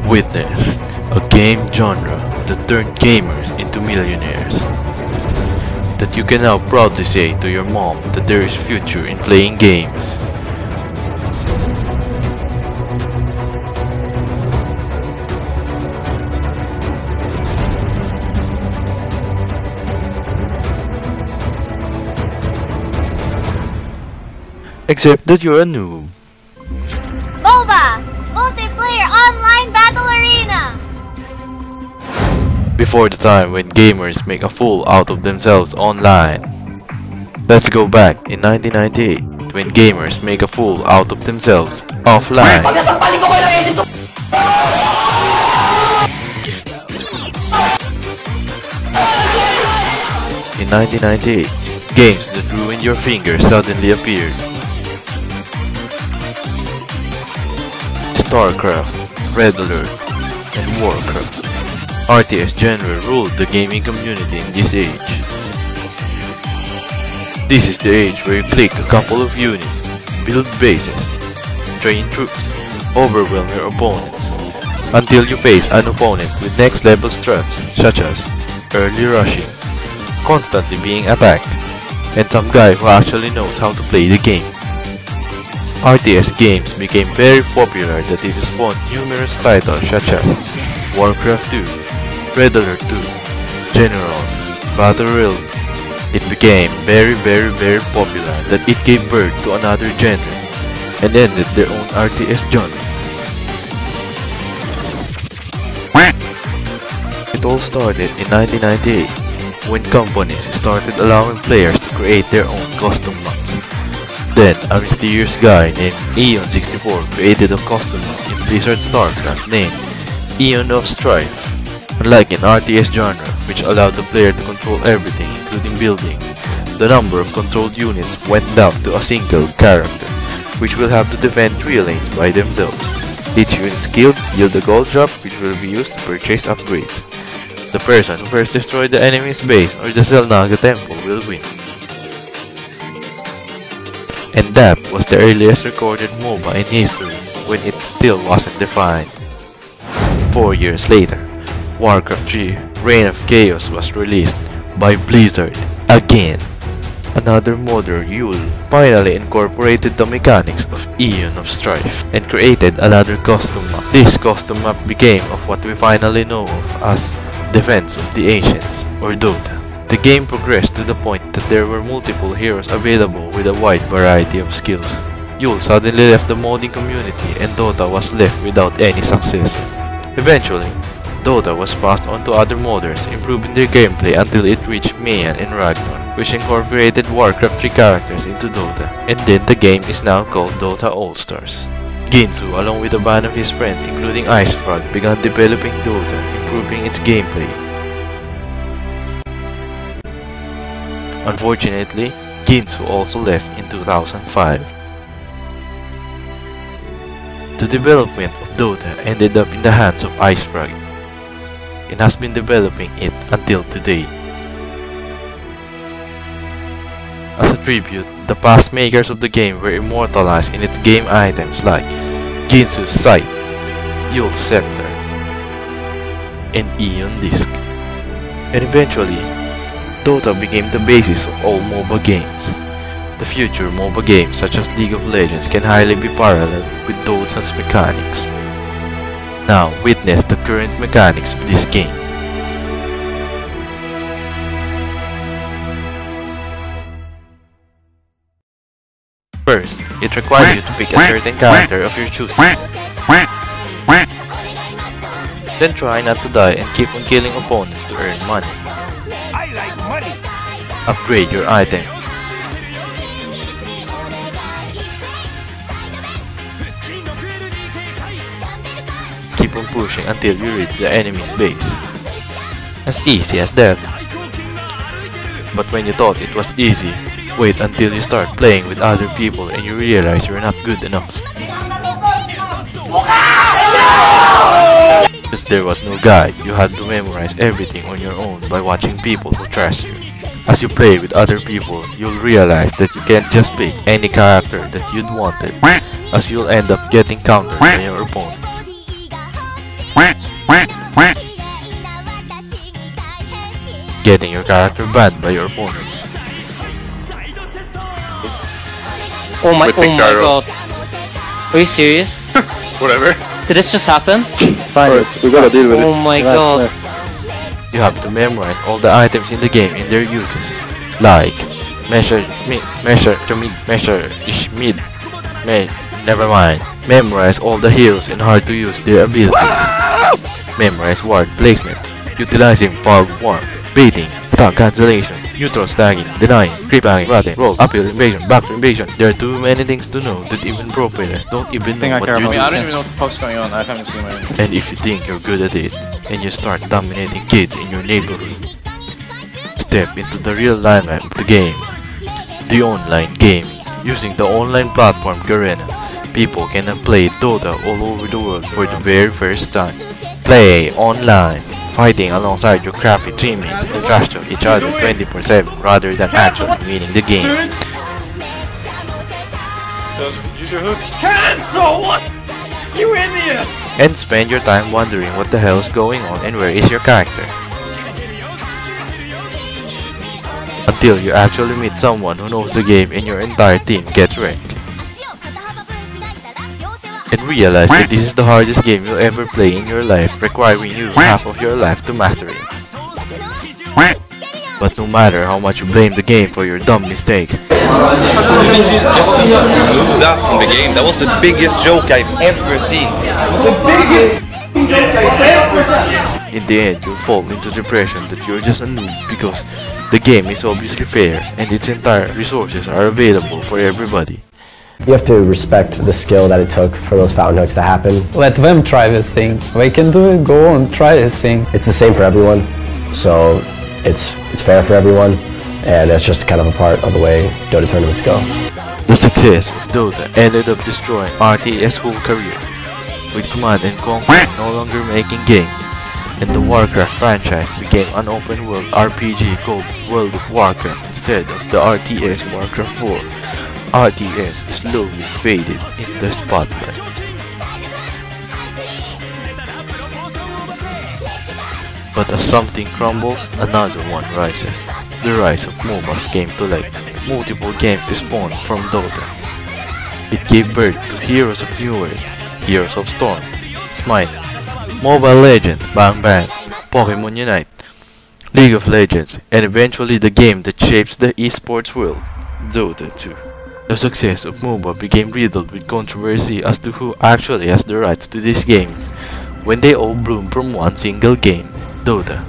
witnessed a game genre that turned gamers into millionaires. That you can now proudly say to your mom that there is future in playing games. Except that you're a noob. MOBA! Multiplayer Online Battle Arena! Before the time when gamers make a fool out of themselves online. Let's go back in 1998 when gamers make a fool out of themselves offline. In 1998, games that ruined your fingers suddenly appeared. StarCraft, Red Alert, and Warcraft. RTS genre ruled the gaming community in this age. This is the age where you click a couple of units, build bases, train troops, overwhelm your opponents, until you face an opponent with next level strats such as early rushing, constantly being attacked, and some guy who actually knows how to play the game. RTS games became very popular that it spawned numerous titles such as Warcraft 2, Red Alert 2, Generals, Battle Realms. It became very popular that it gave birth to another genre and ended their own RTS genre. It all started in 1998 when companies started allowing players to create their own custom maps. Then, a mysterious guy named Aeon64 created a custom map in Blizzard StarCraft named Aeon of Strife. Unlike an RTS genre, which allowed the player to control everything including buildings, the number of controlled units went down to a single character, which will have to defend 3 lanes by themselves. Each unit's killed yield a gold drop which will be used to purchase upgrades. The person who first destroyed the enemy's base or the Zelnaga temple will win. And that was the earliest recorded MOBA in history when it still wasn't defined. 4 years later, Warcraft 3 Reign of Chaos was released by Blizzard again. Another modder, Yule, finally incorporated the mechanics of Aeon of Strife and created another custom map. This custom map became of what we finally know of as Defense of the Ancients, or Dota. The game progressed to the point that there were multiple heroes available with a wide variety of skills. Yule suddenly left the modding community and Dota was left without any successor. Eventually, Dota was passed on to other modders, improving their gameplay until it reached Mayan and Ragnar, which incorporated Warcraft 3 characters into Dota, and then the game is now called Dota All-Stars. Ginsu, along with a band of his friends including Icefrog, began developing Dota, improving its gameplay. Unfortunately, Ginsu also left in 2005. The development of Dota ended up in the hands of Icefrog and has been developing it until today. As a tribute, the past makers of the game were immortalized in its game items like Ginsu's Scythe, Yule's Scepter, and Aeon Disc. And eventually, Dota became the basis of all MOBA games. The future MOBA games such as League of Legends can highly be paralleled with Dota's mechanics. Now witness the current mechanics of this game. First, it requires you to pick a certain character of your choosing. Then try not to die and keep on killing opponents to earn money. I like money. Upgrade your item. Keep on pushing until you reach the enemy's base. As easy as that. But when you thought it was easy, wait until you start playing with other people and you realize you're not good enough. Because there was no guide, you had to memorize everything on your own by watching people who trash you. As you play with other people, you'll realize that you can't just pick any character that you'd wanted, as you'll end up getting countered by your opponents. getting your character banned by your opponents. Oh my With Picaro. god. Are you serious? Whatever. Did this just happen? It's fine. We gotta deal with it. Oh my Relax, god. relax. You have to memorize all the items in the game and their uses, like measure, never mind. Memorize all the heroes and how to use their abilities. Memorize ward placement, utilizing fog warp, baiting, attack cancellation, neutral stacking, denying, creep hanging, rotting, roll, uphill invasion, back invasion. There are too many things to know that even pro players don't even know what you're doing. I don't even know what the fuck's going on. I haven't seen my. And if you think you're good at it, and you start dominating kids in your neighborhood, step into the real limelight of the game. The online game. Using the online platform Garena, people can now play Dota all over the world for the very first time. Play online, fighting alongside your crappy teammates and trash talk each other 24/7 rather than actually winning the game. So, use your hood. Cancel! What? You idiot! And spend your time wondering what the hell is going on and where is your character. Until you actually meet someone who knows the game and your entire team gets wrecked. And realize that this is the hardest game you'll ever play in your life, requiring you half of your life to master it. But no matter how much you blame the game for your dumb mistakes, Remove that from the game. That was the biggest joke I've ever seen. in the end you'll fall into depression that you're just a noob because the game is obviously fair and its entire resources are available for everybody. You have to respect the skill that it took for those fountain hooks to happen. Let them try this thing. They can do it, go on, try this thing. It's the same for everyone, so it's fair for everyone, and that's just kind of a part of the way Dota tournaments go. The success of Dota ended up destroying RTS's whole career, with Command and Concon no longer making games, and the Warcraft franchise became an open-world RPG called World of Warcraft instead of the RTS Warcraft 4. RTS slowly faded in the spotlight. But as something crumbles, another one rises. The rise of MOBAs came to light. Multiple games spawned from Dota. It gave birth to Heroes of New World, Heroes of Storm, Smite, Mobile Legends, Bang Bang, Pokemon Unite, League of Legends, and eventually the game that shapes the esports world, Dota 2. The success of MOBA became riddled with controversy as to who actually has the rights to these games, when they all bloomed from one single game, Dota.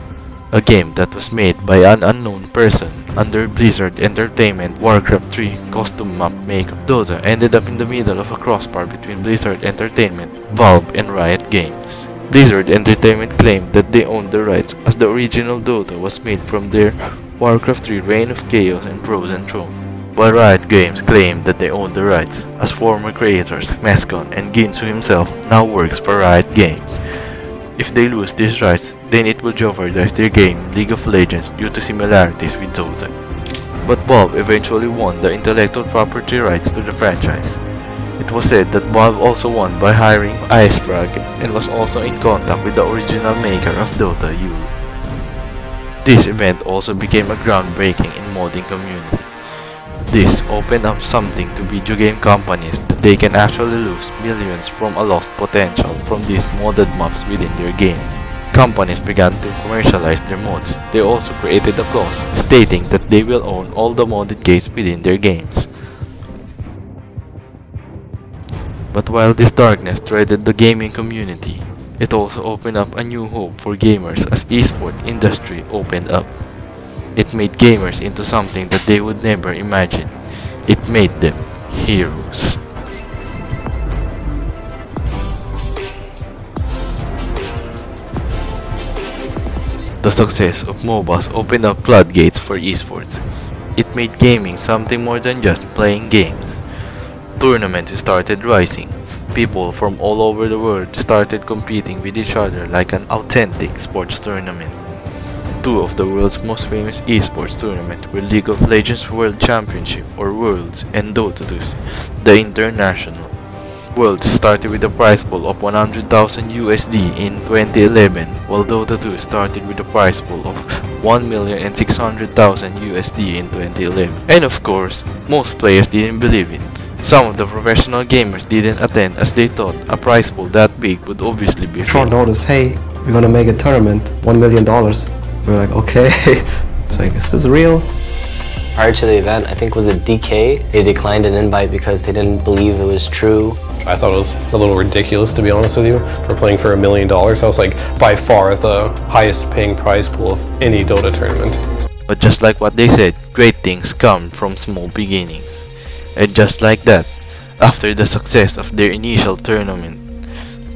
A game that was made by an unknown person under Blizzard Entertainment Warcraft 3 costume map maker. Dota ended up in the middle of a crossbar between Blizzard Entertainment, Valve, and Riot Games. Blizzard Entertainment claimed that they owned the rights as the original Dota was made from their Warcraft 3 Reign of Chaos and Frozen Throne, while Riot Games claimed that they owned the rights, as former creators Mescon and Ginsu himself now works for Riot Games. If they lose these rights, then it will jeopardize their game League of Legends due to similarities with Dota. But Valve eventually won the intellectual property rights to the franchise. It was said that Valve also won by hiring Icefrog and was also in contact with the original maker of Dota, Yuri. This event also became a groundbreaking in modding community. This opened up something to video game companies that they can actually lose millions from a lost potential from these modded maps within their games. Companies began to commercialize their mods. They also created a clause stating that they will own all the modded games within their games. But while this darkness threatened the gaming community, it also opened up a new hope for gamers as esports industry opened up. It made gamers into something that they would never imagine. It made them heroes. The success of MOBAs opened up floodgates for esports. It made gaming something more than just playing games. Tournaments started rising. People from all over the world started competing with each other like an authentic sports tournament. Two of the world's most famous esports tournaments were League of Legends World Championship or Worlds and Dota 2's The International. Worlds started with a prize pool of 100,000 USD in 2011, while Dota 2 started with a prize pool of 1,600,000 USD in 2011. And of course, most players didn't believe it. Some of the professional gamers didn't attend as they thought a prize pool that big would obviously be filled. Notice, hey, we're gonna make a tournament, $1 million. We're like, okay. It's like, is this real? Prior to the event, I think was it DK? They declined an invite because they didn't believe it was true. I thought it was a little ridiculous, to be honest with you, for playing for $1 million. That was like by far the highest paying prize pool of any Dota tournament. But just like what they said, great things come from small beginnings. And just like that, after the success of their initial tournament,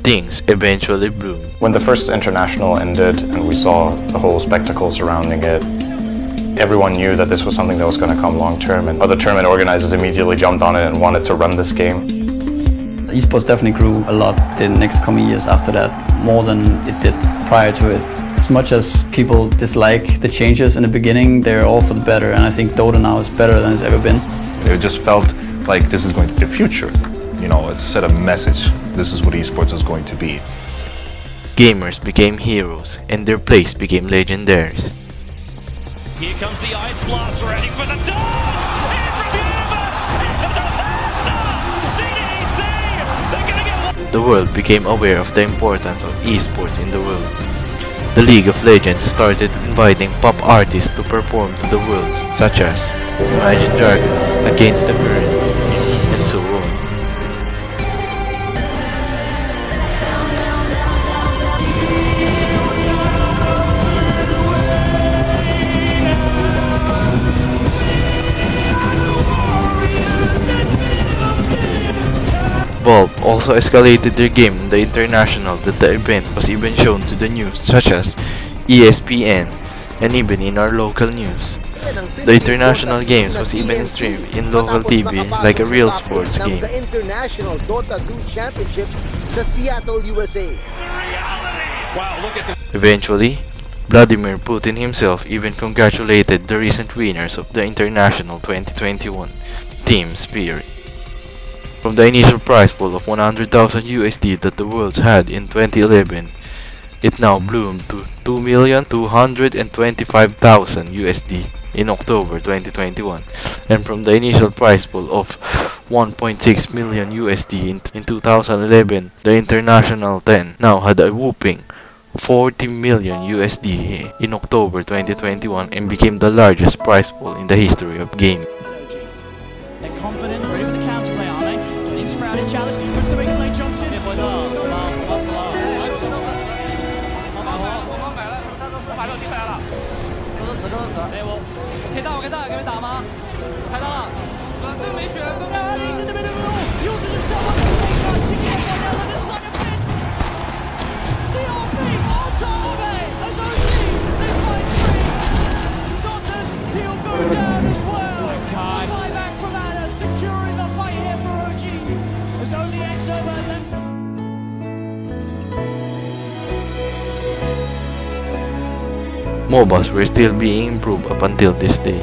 things eventually bloomed. When the first international ended and we saw the whole spectacle surrounding it, everyone knew that this was something that was going to come long term, and other tournament organizers immediately jumped on it and wanted to run this game. Esports definitely grew a lot the next coming years after that, more than it did prior to it. As much as people dislike the changes in the beginning, they're all for the better, and I think Dota now is better than it's ever been. It just felt like this is going to be the future. You know, it set a message. This is what esports is going to be. Gamers became heroes, and their plays became legendaries. Here comes the ice blast, ready for the dawn! In from the universe! It's a disaster! CDEC! They're gonna get... The world became aware of the importance of esports in the world. The League of Legends started inviting pop artists to perform to the world, such as Imagine Dragons, Against the Current, and so on. Valve also escalated their game on the international that the event was even shown to the news such as ESPN and even in our local news. The international games was even streamed in local TV like a real sports game. The International Dota 2 Championships sa Seattle, USA. Eventually, Vladimir Putin himself even congratulated the recent winners of the International 2021, Team Spirit. From the initial prize pool of 100,000 USD that the Worlds had in 2011, it now bloomed to 2,225,000 USD in October 2021, and from the initial prize pool of 1.6 million USD in 2011, the International 10 now had a whooping 40 million USD in October 2021 and became the largest prize pool in the history of gaming. They're confident, ready with the counterplay, are they? Getting sprouted challenge, looks to make a play, jumps in. MOBAs were still being improved up until this day.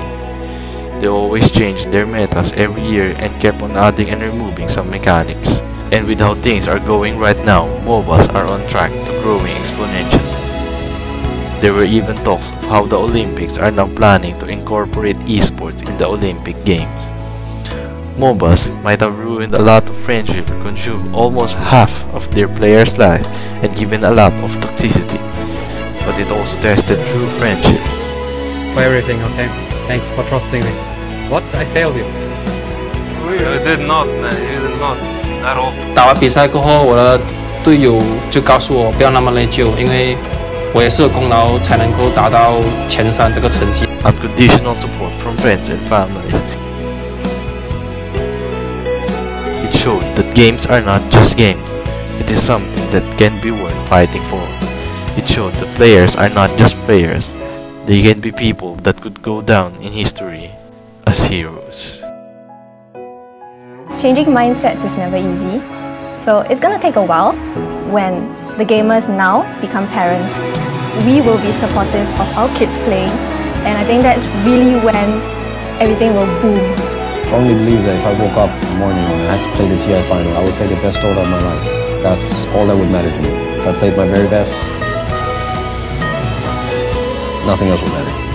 They always changed their metas every year and kept on adding and removing some mechanics. And with how things are going right now, MOBAs are on track to growing exponentially. There were even talks of how the Olympics are now planning to incorporate esports in the Olympic Games. MOBAs might have ruined a lot of friendship, consumed almost half of their players' life, and given a lot of toxicity. But it also tested true friendship. For everything, okay? Thank you for trusting me. What? I failed you. You did not, man. You did not. At all. 打完比赛过后，我的队友就告诉我不要那么内疚，因为我也是有功劳才能够达到前3这个成绩。Unconditional support from friends and families. It showed that games are not just games. It is something that can be worth fighting for. It showed that players are not just players. They can be people that could go down in history as heroes. Changing mindsets is never easy, so it's gonna take a while. When the gamers now become parents, we will be supportive of our kids playing, and I think that's really when everything will boom. strongly believe that if I woke up in the morning and I had to play the TI final, I would play the best Dota of my life. That's all that would matter to me. If I played my very best, nothing else would matter.